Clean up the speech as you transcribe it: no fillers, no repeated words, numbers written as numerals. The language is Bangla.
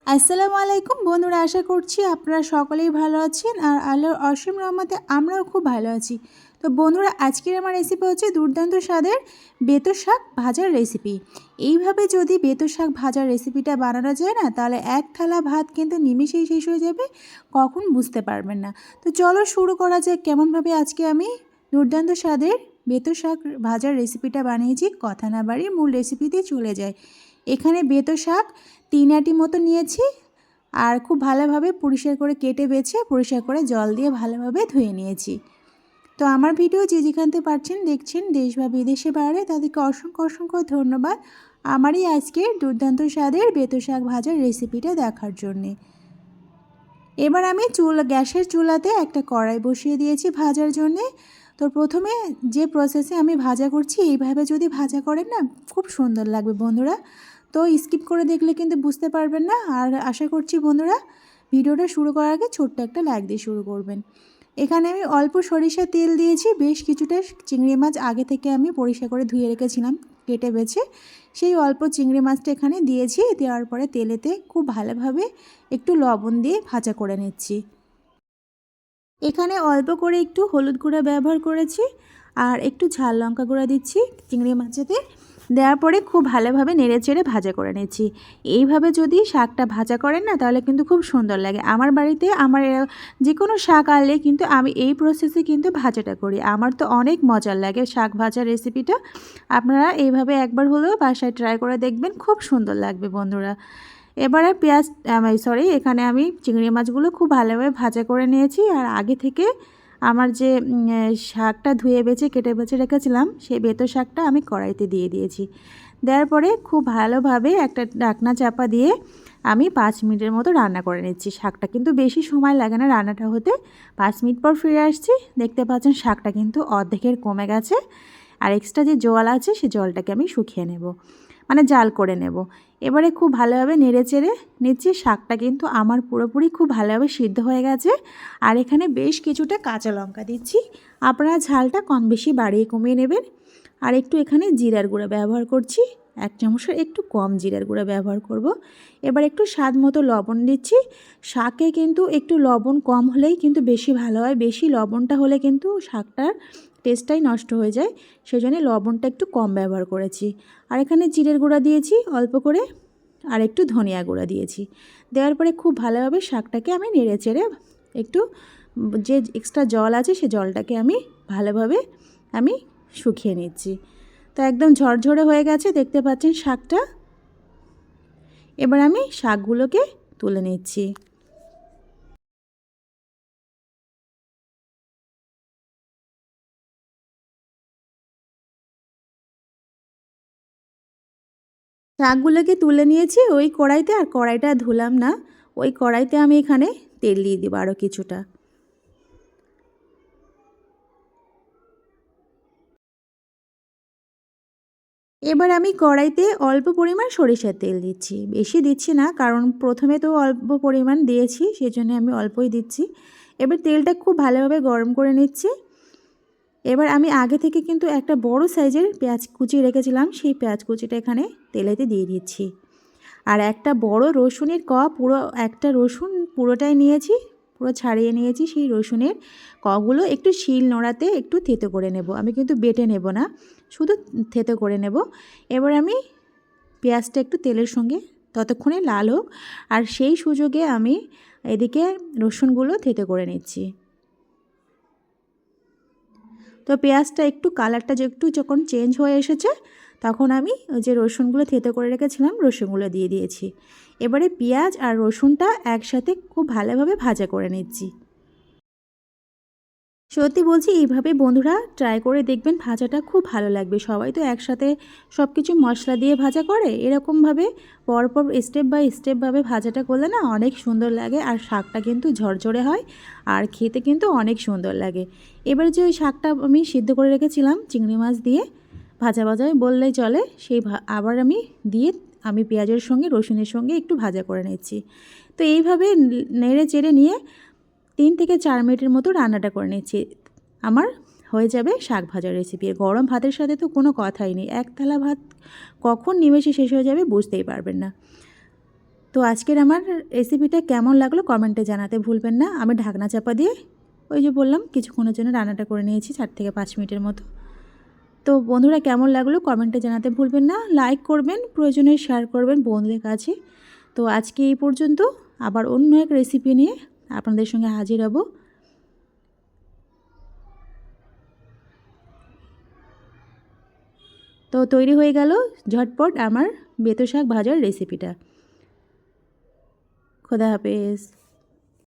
আসসালামু আলাইকুম বন্ধুরা, আশা করছি আপনারা সকলেই ভালো আছেন আর আল্লাহর অসীম রহমতে আমরাও খুব ভালো আছি। তো বন্ধুরা, আজকের আমার রেসিপি হচ্ছে দুর্দান্ত স্বাদের বেতো শাক ভাজার রেসিপি। এইভাবে যদি বেতো শাক ভাজার রেসিপিটা বানানো যায় না, তাহলে এক থালা ভাত কিন্তু নিমেষেই শেষ হয়ে যাবে, কখন বুঝতে পারবেন না। তো চলো শুরু করা যাক কেমনভাবে আজকে আমি দুর্দান্ত স্বাদের বেতো শাক ভাজার রেসিপিটা বানিয়েছি। কথা না বাড়িয়ে মূল রেসিপিতে চলে যায়। এখানে বেতো শাক 3 আটি মতো নিয়েছি আর খুব ভালোভাবে পরিষ্কার করে কেটে বেছে পরিষ্কার করে জল দিয়ে ভালোভাবে ধুয়ে নিয়েছি। তো আমার ভিডিও যে যেখান থেকে পারছেন দেখছেন, দেশ বা বিদেশে বাইরে, তাদেরকে অসংখ্য অসংখ্য ধন্যবাদ আমারই আজকের দুর্দান্ত স্বাদের বেতো শাক ভাজার রেসিপিটা দেখার জন্যে। এবার আমি গ্যাসের চুলাতে একটা কড়াই বসিয়ে দিয়েছি ভাজার জন্যে। তো প্রথমে যে প্রসেসে আমি ভাজা করছি, এইভাবে যদি ভাজা করেন না, খুব সুন্দর লাগবে বন্ধুরা। তো স্কিপ করে দেখলে কিন্তু বুঝতে পারবেন না। আর আশা করছি বন্ধুরা ভিডিওটা শুরু করার আগে ছোট্ট একটা লাইক দিয়ে শুরু করবেন। এখানে আমি অল্প সরিষা তেল দিয়েছি, বেশ কিছুটা চিংড়ি মাছ আগে থেকে আমি পরিষ্কার করে ধুয়ে রেখেছিলাম কেটে বেছে, সেই অল্প চিংড়ি মাছটা এখানে দিয়েছি। দেওয়ার পরে তেলেতে খুব ভালোভাবে একটু লবণ দিয়ে ভাজা করে নিচ্ছি। এখানে অল্প করে একটু হলুদ গুঁড়া ব্যবহার করেছি আর একটু ঝাল লঙ্কা গুঁড়া দিচ্ছি চিংড়ি মাছেতে। দেওয়ার পরে খুব ভালোভাবে নেড়েচেড়ে ভাজা করে নিচ্ছি। এইভাবে যদি শাকটা ভাজা করেন না, তাহলে কিন্তু খুব সুন্দর লাগে। আমার বাড়িতে যে কোনো শাক আনলে কিন্তু আমি এই প্রসেসে কিন্তু ভাজাটা করি। আমার তো অনেক মজার লাগে শাক ভাজার রেসিপিটা। আপনারা এইভাবে একবার হলেও বাসায় ট্রাই করে দেখবেন, খুব সুন্দর লাগবে বন্ধুরা। এবারে এখানে আমি চিংড়ি মাছগুলো খুব ভালোভাবে ভাজা করে নিয়েছি। আর আগে থেকে আমার যে শাকটা ধুয়ে বেছে কেটে বেছে রেখেছিলাম, সেই বেতো শাকটা আমি কড়াইতে দিয়ে দিয়েছি। দেওয়ার পরে খুব ভালোভাবে একটা ঢাকনা চাপা দিয়ে আমি 5 মিনিটের মতো রান্না করে নিচ্ছি। শাকটা কিন্তু বেশি সময় লাগে না রান্নাটা হতে। 5 মিনিট পর ফিরে আসছি, দেখতে পাচ্ছেন শাকটা কিন্তু অর্ধেকের কমে গেছে। আর এক্সট্রা যে জল আছে সেই জলটাকে আমি শুকিয়ে নেব, মানে জাল করে নেব। এবারে খুব ভালোভাবে নেড়েচেড়ে নিচ্ছি। শাকটা কিন্তু আমার পুরোপুরি খুব ভালোভাবে সিদ্ধ হয়ে গেছে। আর এখানে বেশ কিছুটা কাঁচা লঙ্কা দিচ্ছি। আপনারা ঝালটা কম বেশি বাড়িয়ে কমিয়ে নেবেন। আর একটু এখানে জিরার গুঁড়া ব্যবহার করছি, 1 চামচের একটু কম জিরার গুঁড়া ব্যবহার করব। এবার একটু স্বাদ মতো লবণ দিচ্ছি। শাকে কিন্তু একটু লবণ কম হলেই কিন্তু বেশি ভালো হয়। বেশি লবণটা হলে কিন্তু শাকটার টেস্টটাই নষ্ট হয়ে যায়, সেজন্য লবণটা একটু কম ব্যবহার করেছি। আর এখানে জিরের গুঁড়া দিয়েছি অল্প করে, আর একটু ধনিয়া গুঁড়া দিয়েছি। দেওয়ার পরে খুব ভালোভাবে শাকটাকে আমি নেড়েচেড়ে একটু যে এক্সট্রা জল আছে সে জলটাকে আমি ভালোভাবে শুকিয়ে নিচ্ছি। তো একদম ঝরঝরে হয়ে গেছে, দেখতে পাচ্ছেন শাকটা। এবার আমি শাকগুলোকে তুলে নিচ্ছি। শাকগুলোকে তুলে নিয়েছি ওই কড়াইতে, আর কড়াইটা ধুলাম না। ওই কড়াইতে আমি এখানে তেল দিয়ে দিব আরও কিছুটা। এবার আমি কড়াইতে অল্প পরিমাণ সরিষার তেল দিচ্ছি, বেশি দিচ্ছি না, কারণ প্রথমে তো অল্প পরিমাণ দিয়েছি, সেজন্য আমি অল্পই দিচ্ছি। এবার তেলটা খুব ভালোভাবে গরম করে নিচ্ছি। এবার আমি আগে থেকে কিন্তু একটা বড় সাইজের পেঁয়াজ কুচি রেখেছিলাম, সেই পেঁয়াজ কুচিটা এখানে তেলেতে দিয়ে দিচ্ছি। আর একটা বড় রসুনের পুরো একটা রসুন পুরোটাই নিয়েছি, পুরো ছাড়িয়ে নিয়েছি। সেই রসুনের কগুলো একটু শিল নোড়াতে একটু থেতো করে নেব। আমি কিন্তু বেটে নেব না, শুধু থেতো করে নেব। এবার আমি পেঁয়াজটা একটু তেলের সঙ্গে ততক্ষণে লাল হোক, আর সেই সুযোগে আমি এদিকে রসুনগুলো থেতো করে নিচ্ছি। তো পেঁয়াজটা একটু কালারটা যখন চেঞ্জ হয়ে এসেছে, তখন আমি ওই যে রসুনগুলো থেতো করে রেখেছিলাম রসুনগুলো দিয়ে দিয়েছি। এবারে পেঁয়াজ আর রসুনটা একসাথে খুব ভালোভাবে ভাজা করে নিচ্ছি। সত্যি বলছি, এইভাবে বন্ধুরা ট্রাই করে দেখবেন, ভাজাটা খুব ভালো লাগবে। সবাই তো একসাথে সব কিছু মশলা দিয়ে ভাজা করে, এরকমভাবে পরপর স্টেপ বাই স্টেপভাবে ভাজাটা করলে না অনেক সুন্দর লাগে। আর শাকটা কিন্তু ঝরঝরে হয় আর খেতে কিন্তু অনেক সুন্দর লাগে। এবার যে ওই শাকটা আমি সিদ্ধ করে রেখেছিলাম চিংড়ি মাছ দিয়ে, ভাজা ভাজা বললেই চলে, সেই আবার আমি পেঁয়াজের সঙ্গে রসুনের সঙ্গে একটু ভাজা করে নিচ্ছি। তো এইভাবে নেড়ে চেড়ে নিয়ে 3 থেকে 4 মিনিটের মতো রান্নাটা করে নিচ্ছি। আমার হয়ে যাবে শাক ভাজার রেসিপি। গরম ভাতের সাথে তো কোনো কথাই নেই, এক থালা ভাত কখন নিমেষে শেষ হয়ে যাবে বুঝতেই পারবেন না। তো আজকের আমার রেসিপিটা কেমন লাগলো কমেন্টে জানাতে ভুলবেন না। আমি ঢাকনা চাপা দিয়ে ওই যে বললাম কিছুক্ষণের জন্য রান্নাটা করে নিয়েছি 4 থেকে 5 মিনিটের মতো। তো বন্ধুরা কেমন লাগলো কমেন্টে জানাতে ভুলবেন না, লাইক করবেন, প্রয়োজনে শেয়ার করবেন বন্ধুদের কাছে। তো আজকে এই পর্যন্ত, আবার অন্য এক রেসিপি নিয়ে আপনাদের সঙ্গে হাজির হব। তো তৈরি হয়ে গেল ঝটপট আমার বেতো শাক ভাজার রেসিপিটা। খোদা হাফেজ।